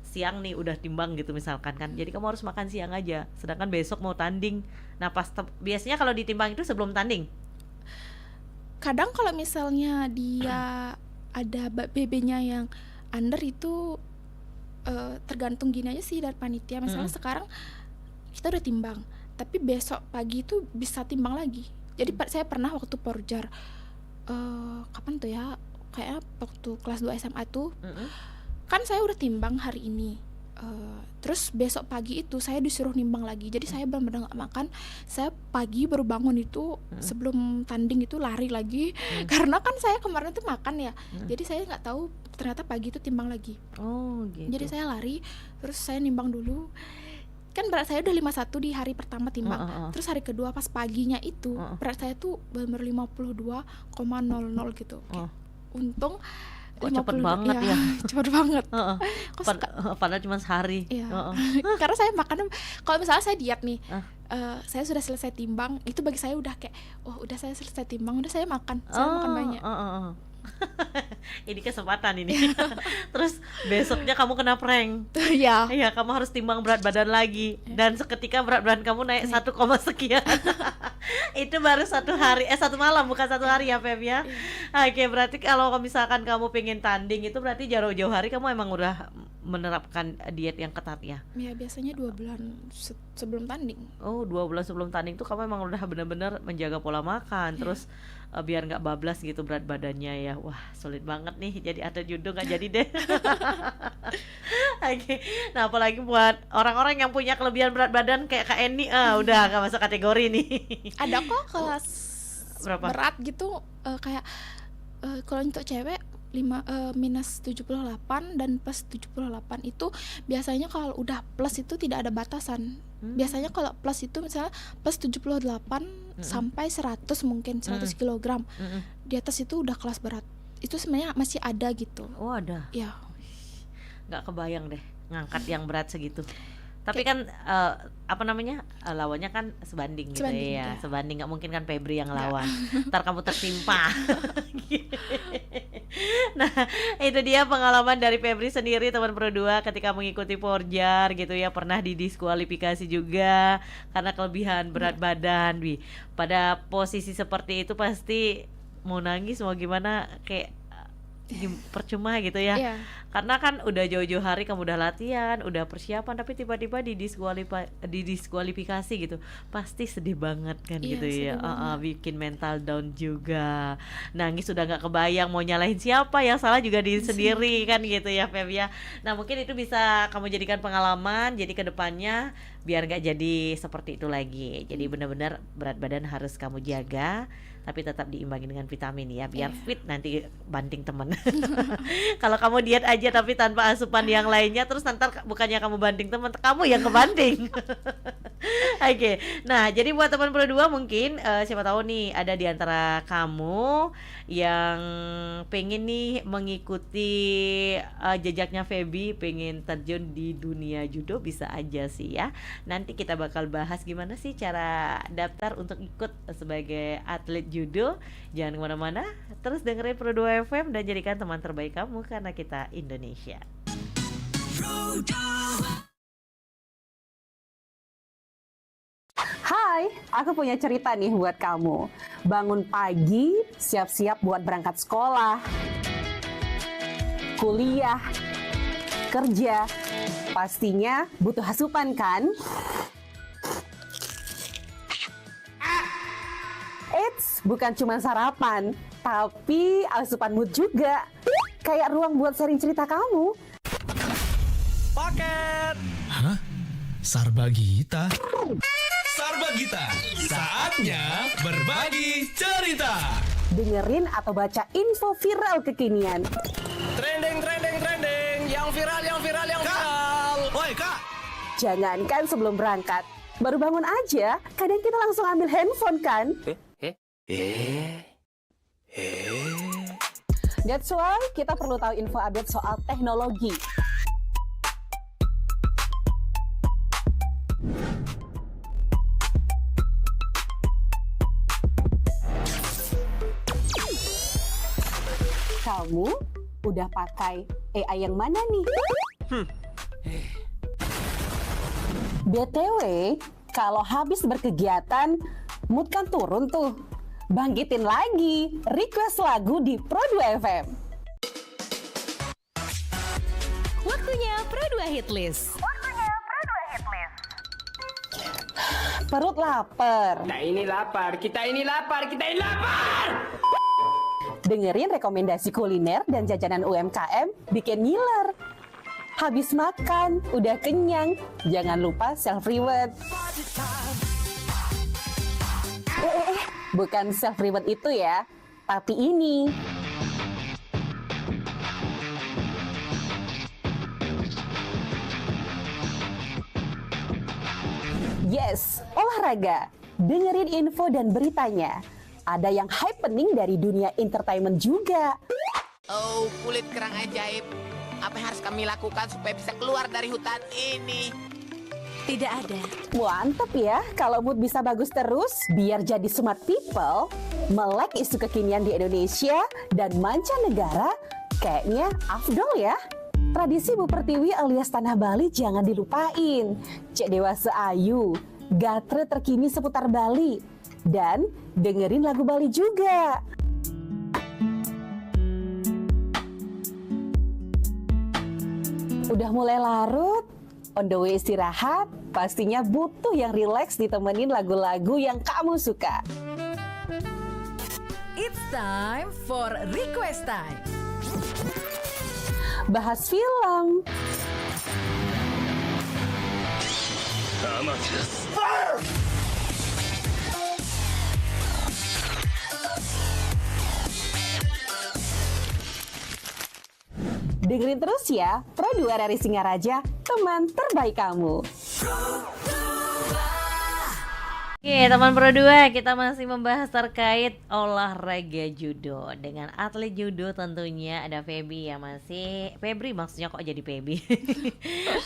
siang nih udah timbang gitu misalkan kan, jadi kamu harus makan siang aja, sedangkan besok mau tanding. Nah biasanya kalau ditimbang itu sebelum tanding. Kadang kalau misalnya dia ada BB-nya yang under itu tergantung gini aja sih dari panitia. Misalnya sekarang kita udah timbang, tapi besok pagi itu bisa timbang lagi. Jadi saya pernah waktu Porjar kapan tuh ya, kayak waktu kelas 2 SMA tuh kan saya udah timbang hari ini, terus besok pagi itu saya disuruh nimbang lagi. Jadi saya benar-benar gak makan. Saya pagi baru bangun itu sebelum tanding itu lari lagi. Karena kan saya kemarin tuh makan ya. Jadi saya nggak tahu ternyata pagi itu timbang lagi. Gitu. Jadi saya lari, terus saya nimbang dulu. Kan berat saya udah 51 di hari pertama timbang. Terus hari kedua pas paginya itu berat saya tuh benar-benar 52,00 gitu. Untung cepet banget ya. Cepet banget. Padahal cuma sehari. Karena saya makan, kalau misalnya saya diet nih, saya sudah selesai timbang, itu bagi saya udah kayak, udah saya selesai timbang, udah saya makan banyak. Ini kesempatan ini. Terus besoknya kamu kena prank. Iya, kamu harus timbang berat badan lagi. Dan seketika berat badan kamu naik 1, sekian. Itu baru 1 hari, 1 malam, bukan 1 hari ya Feb ya. Oke, berarti kalau misalkan kamu pengen tanding itu berarti jauh-jauh hari kamu emang udah menerapkan diet yang ketat ya? Ya biasanya 2 bulan sebelum tanding. 2 bulan sebelum tanding tuh kamu emang udah benar-benar menjaga pola makan, terus biar nggak bablas gitu berat badannya ya. Wah, sulit banget nih jadi atlet judo, nggak jadi deh. Oke. Nah, apalagi buat orang-orang yang punya kelebihan berat badan kayak Kak Eni, udah nggak masuk kategori nih. Ada kok kelas berapa? Berat gitu, kayak kalau untuk cewek minus 78 dan plus 78 itu biasanya kalau udah plus itu tidak ada batasan. Biasanya kalau plus itu misalnya plus 78 sampai 100 mungkin 100 kg. Di atas itu udah kelas berat. Itu sebenarnya masih ada gitu. Oh, ada. Ya. Nggak kebayang deh ngangkat yang berat segitu. Tapi kan lawannya kan sebanding gitu ya. Sebanding, nggak mungkin kan Febri yang lawan. Ntar kamu tertimpa. Nah, itu dia pengalaman dari Febri sendiri teman Pro 2 ketika mengikuti Porjar gitu ya, pernah didiskualifikasi juga karena kelebihan berat badan, Wi. Pada posisi seperti itu pasti mau nangis mau gimana kayak percuma gitu ya. Iya. Karena kan udah jauh-jauh hari kamu udah latihan, udah persiapan tapi tiba-tiba didiskualifikasi gitu. Pasti sedih banget kan Iya, gitu sedih ya. banget. Bikin mental down juga. Nangis udah nggak kebayang mau nyalahin siapa, yang salah juga diri sendiri kan gitu ya Feb ya. Nah, mungkin itu bisa kamu jadikan pengalaman jadi kedepannya biar nggak jadi seperti itu lagi. Jadi benar-benar berat badan harus kamu jaga tapi tetap diimbangi dengan vitamin ya biar fit nanti banting teman. Kalau kamu diet aja tapi tanpa asupan yang lainnya terus nanti bukannya kamu banting teman, kamu yang kebanting. Oke. Nah, jadi buat teman Pro 2 mungkin siapa tahu nih ada di antara kamu yang pengen nih mengikuti jejaknya Feby, pengen terjun di dunia judo, bisa aja sih ya. Nanti kita bakal bahas gimana sih cara daftar untuk ikut sebagai atlet judo. Jangan kemana-mana, terus dengerin Pro 2 FM dan jadikan teman terbaik kamu karena kita Indonesia. Hai, aku punya cerita nih buat kamu. Bangun pagi, siap-siap buat berangkat sekolah, kuliah, kerja. Pastinya butuh asupan kan? Eits, bukan cuma sarapan, tapi asupan mood juga. Kayak ruang buat sharing cerita kamu. Paket. Hah? Sarbagita? Sarbagita, saatnya berbagi cerita. Dengerin atau baca info viral kekinian. Trending, yang viral. Woi Kak, Jangankan sebelum berangkat, baru bangun aja, kadang kita langsung ambil handphone kan? That's why kita perlu tahu info update soal teknologi. Kamu udah pakai AI yang mana nih? BTW, kalau habis berkegiatan, mood kan turun tuh. Bangkitin lagi, request lagu di Pro 2 FM. Waktunya Pro 2 Hit List. Perut lapar. Kita ini lapar. Dengerin rekomendasi kuliner dan jajanan UMKM bikin ngiler. Habis makan, udah kenyang, jangan lupa self-reward. Bukan self-reward itu ya, tapi ini. Yes, olahraga. Dengerin info dan beritanya. Ada yang happening dari dunia entertainment juga. Oh, kulit kerang ajaib. Apa yang harus kami lakukan supaya bisa keluar dari hutan ini? Tidak ada. Mantep ya, kalau mood bisa bagus terus, biar jadi smart people, melek isu kekinian di Indonesia dan mancanegara, kayaknya afdol ya. Tradisi Bu Pertiwi alias Tanah Bali jangan dilupain. Cek Dewasa Ayu, gatre terkini seputar Bali, dan dengerin lagu Bali juga. Udah mulai larut, on the way istirahat, pastinya butuh yang rileks ditemenin lagu-lagu yang kamu suka. It's time for request time. Bahas film, dengerin terus ya, Pro 2 RRI Singaraja, teman terbaik kamu. Oke, teman Pro 2, kita masih membahas terkait olahraga judo dengan atlet judo tentunya ada Feby yang masih maksudnya kok jadi Feby.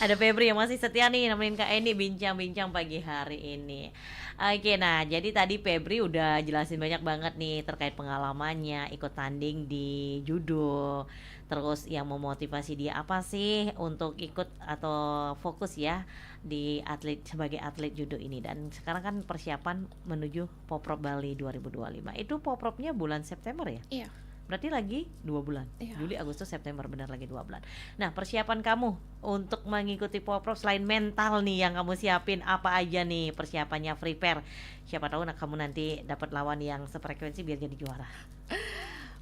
Ada Febri yang masih setia nih nemenin Kak Eni bincang-bincang pagi hari ini. Oke, nah jadi tadi Febri udah jelasin banyak banget nih terkait pengalamannya ikut tanding di judo. Terus yang memotivasi dia apa sih untuk ikut atau fokus ya di sebagai atlet judo ini, dan sekarang kan persiapan menuju Poprov Bali 2025. Itu Poprovnya bulan September ya? Iya. Berarti lagi 2 bulan. Iya. Juli, Agustus, September, benar lagi 2 bulan. Nah, persiapan kamu untuk mengikuti Poprov selain mental nih yang kamu siapin, apa aja nih persiapannya, prepare? Siapa tahu kamu nanti dapat lawan yang sefrekuensi biar jadi juara.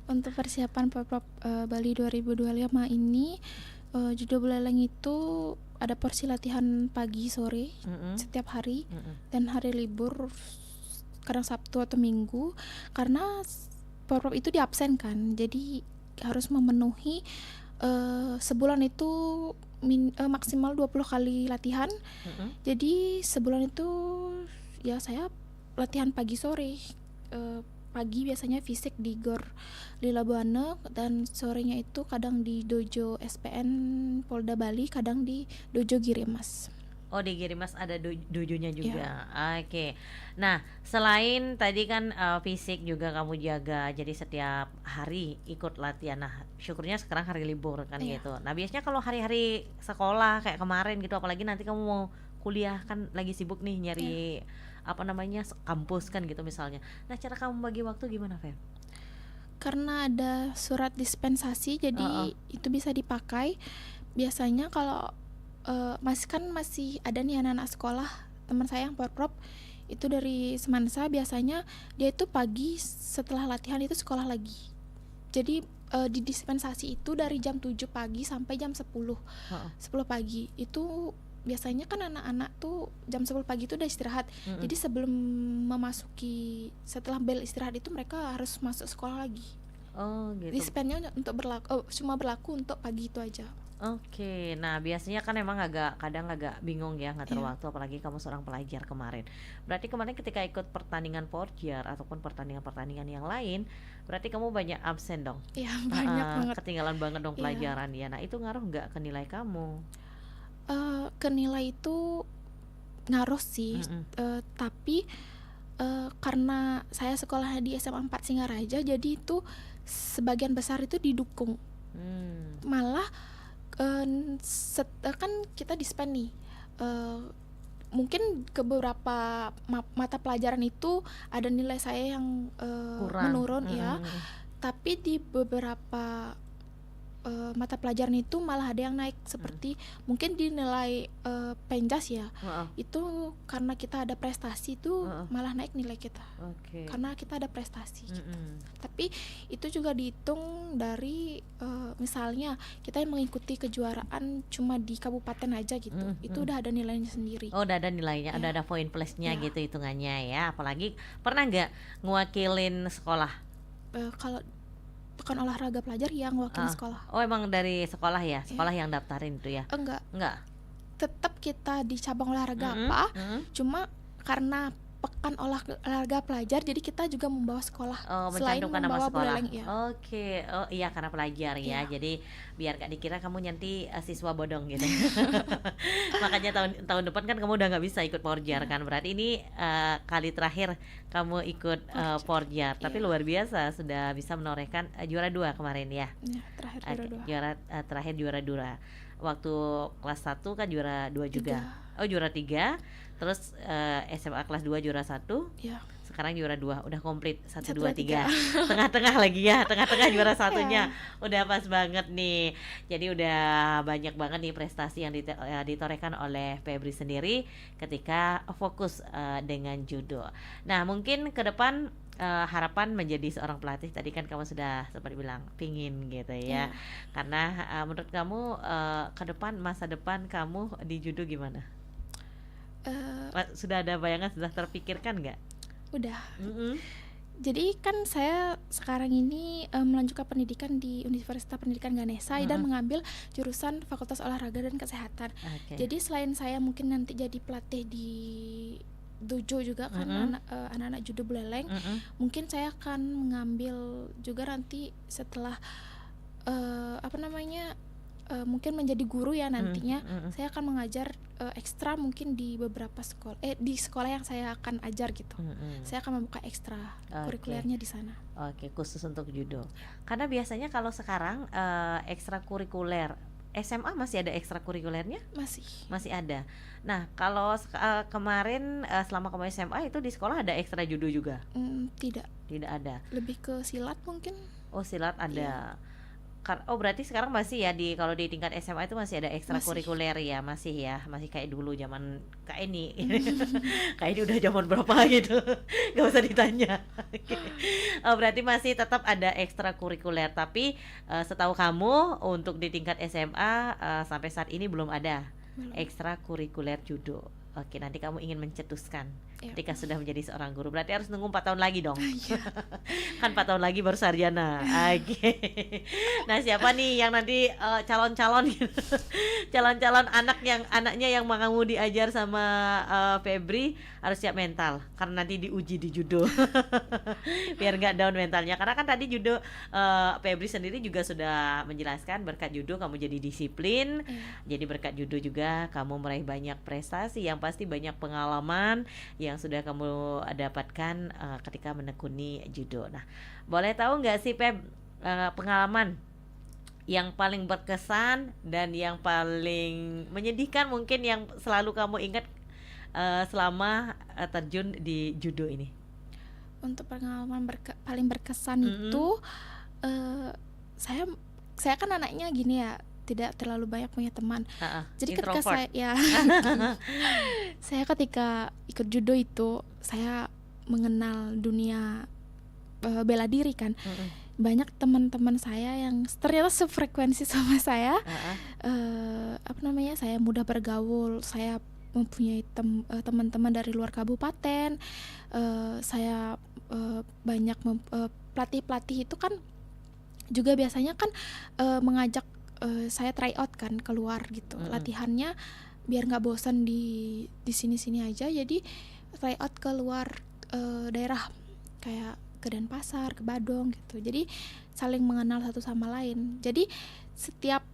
Untuk persiapan Poprov Bali 2025 ini judo buleleng itu ada porsi latihan pagi sore setiap hari dan hari libur kadang Sabtu atau Minggu karena Poprov itu diabsenkan, jadi harus memenuhi sebulan itu maksimal 20 kali latihan. Jadi sebulan itu ya saya latihan pagi sore. Pagi biasanya fisik di Gor Lila Buana dan sorenya itu kadang di dojo SPN Polda Bali, kadang di dojo Girimas. Oh, di Girimas ada dojonya juga. Oke. Nah, selain tadi kan fisik juga kamu jaga, jadi setiap hari ikut latihan. Nah, syukurnya sekarang hari libur kan gitu. Nah, biasanya kalau hari-hari sekolah kayak kemarin gitu, apalagi nanti kamu mau kuliah kan lagi sibuk nih nyari kampus kan gitu misalnya. Nah, cara kamu bagi waktu gimana, Feb? Karena ada surat dispensasi jadi itu bisa dipakai. Biasanya kalau masih ada nih anak-anak sekolah teman saya yang Poprov itu dari Semansa, biasanya dia itu pagi setelah latihan itu sekolah lagi. Jadi di dispensasi itu dari jam 7 pagi sampai jam 10 pagi itu biasanya kan anak-anak tuh jam 10 pagi itu udah istirahat. Jadi sebelum setelah bel istirahat itu mereka harus masuk sekolah lagi. Oh, gitu. Dispennya untuk cuma berlaku untuk pagi itu aja. Oke, nah biasanya kan emang kadang agak bingung ya ngatur waktu, apalagi kamu seorang pelajar kemarin. Berarti kemarin ketika ikut pertandingan Porjar ataupun pertandingan-pertandingan yang lain, berarti kamu banyak absen dong? Iya, banyak banget. Ketinggalan banget dong pelajaran ya. Nah, itu ngaruh nggak ke nilai kamu? Ke nilai itu ngaruh sih, tapi karena saya sekolah di SMA 4 Singaraja, jadi itu sebagian besar itu didukung. Malah kan kita dispen nih, mungkin ke beberapa mata pelajaran itu ada nilai saya yang menurun ya, tapi di beberapa mata pelajaran itu malah ada yang naik, seperti mungkin di nilai penjas ya, itu karena kita ada prestasi itu malah naik nilai kita, karena kita ada prestasi gitu. Tapi itu juga dihitung dari misalnya kita yang mengikuti kejuaraan cuma di kabupaten aja gitu, itu udah ada nilainya sendiri. Oh, udah ada nilainya, ada poin plusnya gitu hitungannya ya. Apalagi pernah nggak ngewakilin sekolah? Kalau pekan olahraga pelajar yang wakil sekolah. Oh, emang dari sekolah ya? Sekolah yang daftarin itu ya? Enggak. Tetap kita di cabang olahraga cuma karena pekan olahraga pelajar jadi kita juga membawa sekolah, selain membawa buleleng ya. Oke. Oh iya, karena pelajar ya. Jadi biar gak dikira kamu nanti siswa bodong gitu. Makanya tahun depan kan kamu udah nggak bisa ikut Porjar kan. Berarti ini kali terakhir kamu ikut Porjar. Tapi luar biasa, sudah bisa menorehkan juara 2 kemarin ya. Terakhir juara 2. Waktu kelas 1 kan juara 2 juga. Oh, juara 3. Terus SMA kelas 2 juara 1. Sekarang juara 2. Udah komplit 1, 2, 3. Tengah-tengah lagi ya. Tengah-tengah juara satunya. Udah pas banget nih. Jadi udah banyak banget nih prestasi yang ditorehkan oleh Febri sendiri ketika fokus dengan judo. Nah, mungkin ke depan harapan menjadi seorang pelatih, tadi kan kamu sudah sempat bilang pingin gitu ya. Karena menurut kamu ke depan, masa depan kamu di judo gimana? Sudah ada bayangan, sudah terpikirkan nggak? Udah. Jadi kan saya sekarang ini melanjutkan pendidikan di Universitas Pendidikan Ganesha dan mengambil jurusan Fakultas Olahraga dan Kesehatan. Jadi selain saya mungkin nanti jadi pelatih di dojo juga kan, anak-anak judo Buleleng. Mungkin saya akan mengambil juga nanti setelah mungkin menjadi guru ya nantinya. Saya akan mengajar ekstra mungkin di beberapa sekolah, di sekolah yang saya akan ajar gitu. Saya akan membuka ekstra kurikulernya di sana. Oke, khusus untuk judo. Karena biasanya kalau sekarang ekstrakurikuler SMA masih ada ekstrakurikulernya? Masih ada. Nah, kalau kemarin selama kamu SMA itu di sekolah ada ekstra judo juga? Tidak ada. Lebih ke silat mungkin. Oh, silat ada. Oh, berarti sekarang masih ya kalau di tingkat SMA itu masih ada ekstrakurikuler ya, masih kayak dulu zaman Kak Eni. Kak Eni udah zaman berapa gitu, nggak usah ditanya. Oh, berarti masih tetap ada ekstrakurikuler, tapi setahu kamu untuk di tingkat SMA sampai saat ini belum ada ekstrakurikuler judo. Oke, nanti kamu ingin mencetuskan ketika sudah menjadi seorang guru. Berarti harus nunggu 4 tahun lagi dong. Kan 4 tahun lagi baru sarjana. Oke. Nah, siapa nih yang nanti calon-calon gitu. Calon-calon anaknya yang mau diajar sama Febri harus siap mental karena nanti diuji di judo. Biar nggak down mentalnya. Karena kan tadi judo Febri sendiri juga sudah menjelaskan berkat judo kamu jadi disiplin. Jadi berkat judo juga kamu meraih banyak prestasi, yang pasti banyak pengalaman yang sudah kamu dapatkan ketika menekuni judo. Nah, boleh tahu nggak sih Feb pengalaman yang paling berkesan dan yang paling menyedihkan mungkin yang selalu kamu ingat selama terjun di judo ini? Untuk pengalaman paling berkesan itu saya kan anaknya gini ya, tidak terlalu banyak punya teman. Jadi ketika saya ketika ikut judo itu saya mengenal dunia bela diri kan. Banyak teman-teman saya yang ternyata sefrekuensi sama saya. Saya mudah bergaul, saya mempunyai teman-teman dari luar kabupaten. Saya banyak pelatih-pelatih itu kan juga biasanya kan mengajak saya try out kan keluar gitu, latihannya biar nggak bosan di sini-sini aja, jadi try out keluar daerah kayak ke Denpasar, ke Badung gitu, jadi saling mengenal satu sama lain. Jadi setiap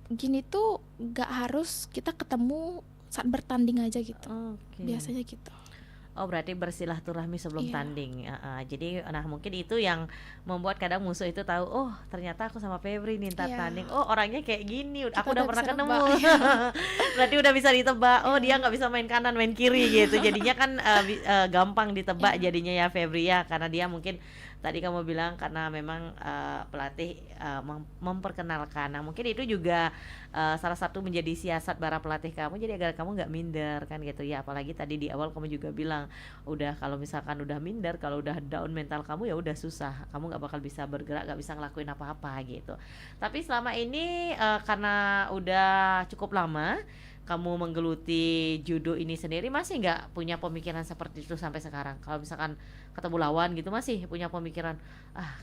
gini tuh nggak harus kita ketemu saat bertanding aja gitu. Biasanya gitu. Oh, berarti bersilaturahmi sebelum tanding. Jadi mungkin itu yang membuat kadang musuh itu tahu, oh ternyata aku sama Febri nih ntar tanding. Oh, orangnya kayak gini, aku udah pernah ketemu. Berarti udah bisa ditebak. Oh, dia nggak bisa main kanan main kiri gitu. Jadinya kan gampang ditebak jadinya ya Febri ya, karena dia mungkin tadi kamu bilang karena memang pelatih memperkenalkan. Nah, mungkin itu juga salah satu menjadi siasat para pelatih kamu, jadi agar kamu nggak minder kan gitu ya. Apalagi tadi di awal kamu juga bilang udah kalau misalkan udah minder, kalau udah down mental kamu ya udah susah, kamu nggak bakal bisa bergerak, nggak bisa ngelakuin apa-apa gitu. Tapi selama ini karena udah cukup lama kamu menggeluti judo ini sendiri, masih nggak punya pemikiran seperti itu sampai sekarang? Kalau misalkan ketemu lawan gitu masih punya pemikiran,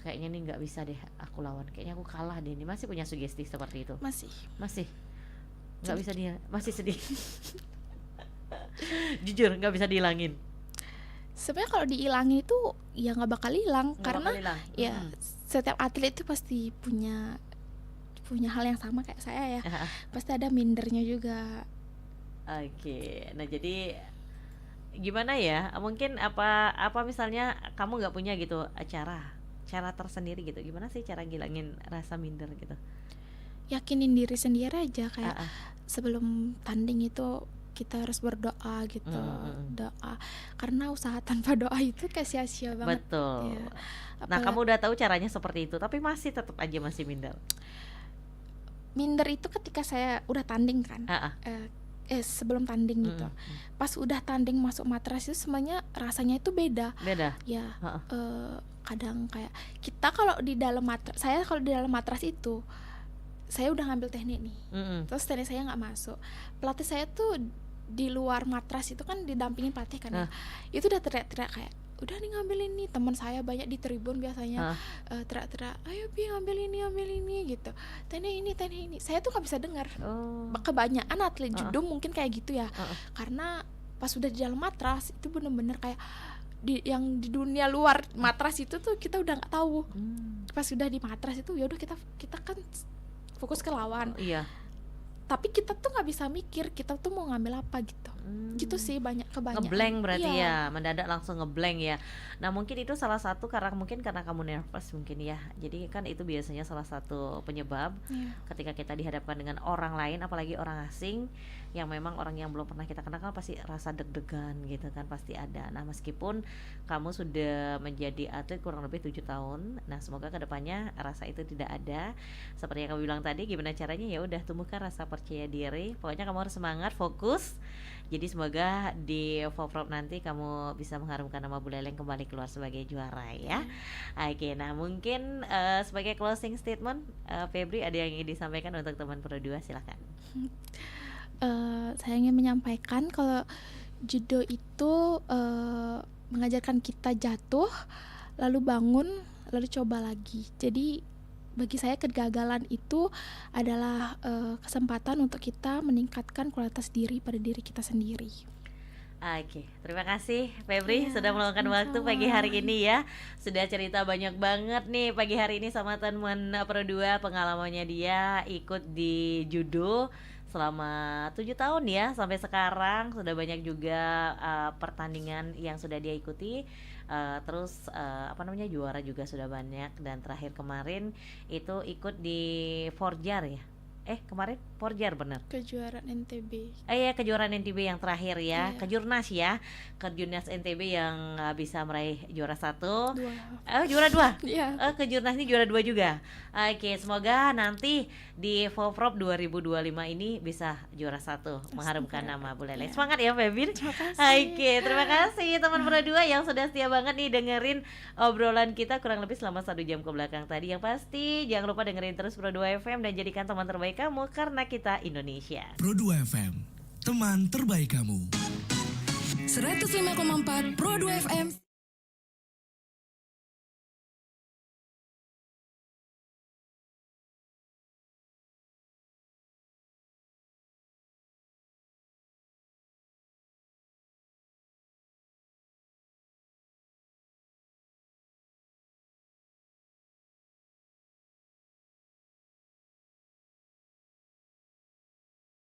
kayaknya nih nggak bisa deh aku lawan, kayaknya aku kalah deh, ini masih punya sugesti seperti itu? Masih nggak bisa dia, masih sedih. Jujur nggak bisa dihilangin. Sebenarnya kalau dihilangin itu ya nggak bakal hilang, karena ya setiap atlet itu pasti punya hal yang sama kayak saya ya. Pasti ada mindernya juga. Oke, nah jadi gimana ya? Mungkin apa misalnya kamu nggak punya gitu cara tersendiri gitu? Gimana sih cara ngilangin rasa minder gitu? Yakinin diri sendiri aja, kayak sebelum tanding itu kita harus berdoa gitu. Doa, karena usaha tanpa doa itu kayak sia-sia banget. Betul. Ya. Nah, kamu udah tahu caranya seperti itu, tapi masih tetap aja masih minder. Minder itu ketika saya udah tanding kan, sebelum tanding gitu. Pas udah tanding masuk matras itu semuanya rasanya itu beda. Ya, kadang kayak kita kalau di dalam matras, saya kalau di dalam matras itu saya udah ngambil teknik nih, terus teknik saya nggak masuk. Pelatih saya tuh di luar matras itu kan didampingin pelatih kan, itu udah teriak-teriak kayak, udah nih ngambil ini. Teman saya banyak di tribun biasanya teriak-teriak, ayo Bi ambil ini gitu, teknik ini. Saya tuh nggak bisa dengar. Kebanyakan atlet judo mungkin kayak gitu ya, karena pas udah di dalam matras itu bener-bener kayak yang di dunia luar matras itu tuh kita udah nggak tahu. Pas sudah di matras itu ya udah kita kan fokus ke lawan. Iya. Tapi kita tuh nggak bisa mikir kita tuh mau ngambil apa gitu. Gitu sih kebanyakan. Ngeblank berarti ya, mendadak langsung ngeblank ya. Nah mungkin itu salah satu karena kamu nervous mungkin ya. Jadi kan itu biasanya salah satu penyebab ketika kita dihadapkan dengan orang lain, apalagi orang asing yang memang orang yang belum pernah kita kenal, kan pasti rasa deg-degan gitu kan, pasti ada. Nah meskipun kamu sudah menjadi atlet kurang lebih 7 tahun, nah semoga kedepannya rasa itu tidak ada. Seperti yang kamu bilang tadi, gimana caranya, ya udah tumbuhkan rasa percaya diri. Pokoknya kamu harus semangat, fokus. Jadi semoga di Foprop nanti kamu bisa mengharumkan nama Buleleng kembali keluar sebagai juara ya. Oke, nah mungkin sebagai closing statement, Febri ada yang ingin disampaikan untuk teman Pro 2, silakan. Saya ingin menyampaikan kalau judo itu mengajarkan kita jatuh, lalu bangun, lalu coba lagi. Jadi bagi saya kegagalan itu adalah kesempatan untuk kita meningkatkan kualitas diri pada diri kita sendiri. Oke, terima kasih Febri sudah meluangkan waktu pagi hari ini ya. Sudah cerita banyak banget nih pagi hari ini sama teman Pro 2, pengalamannya dia ikut di judo selama 7 tahun ya, sampai sekarang sudah banyak juga pertandingan yang sudah dia ikuti. Terus juara juga sudah banyak, dan terakhir kemarin itu ikut di Forjar ya. Kemarin Forjar bener. Kejuaraan NTB. Kejuaraan NTB yang terakhir ya. Kejurnas ya. Kejurnas NTB yang bisa meraih juara 1. Juara 2. Iya. Kejurnas ini juara 2 juga. Oke, semoga nanti di Foprop 2025 ini bisa juara 1, mengharumkan nama Buleleng. Semangat ya Febri. Oke, terima kasih teman Pro 2 yang sudah setia banget nih dengerin obrolan kita kurang lebih selama 1 jam ke belakang tadi. Yang pasti jangan lupa dengerin terus Pro 2 FM dan jadikan teman terbaik kamu karena kita Indonesia. Pro 2 FM, teman terbaik kamu. 105,4 Pro 2 FM.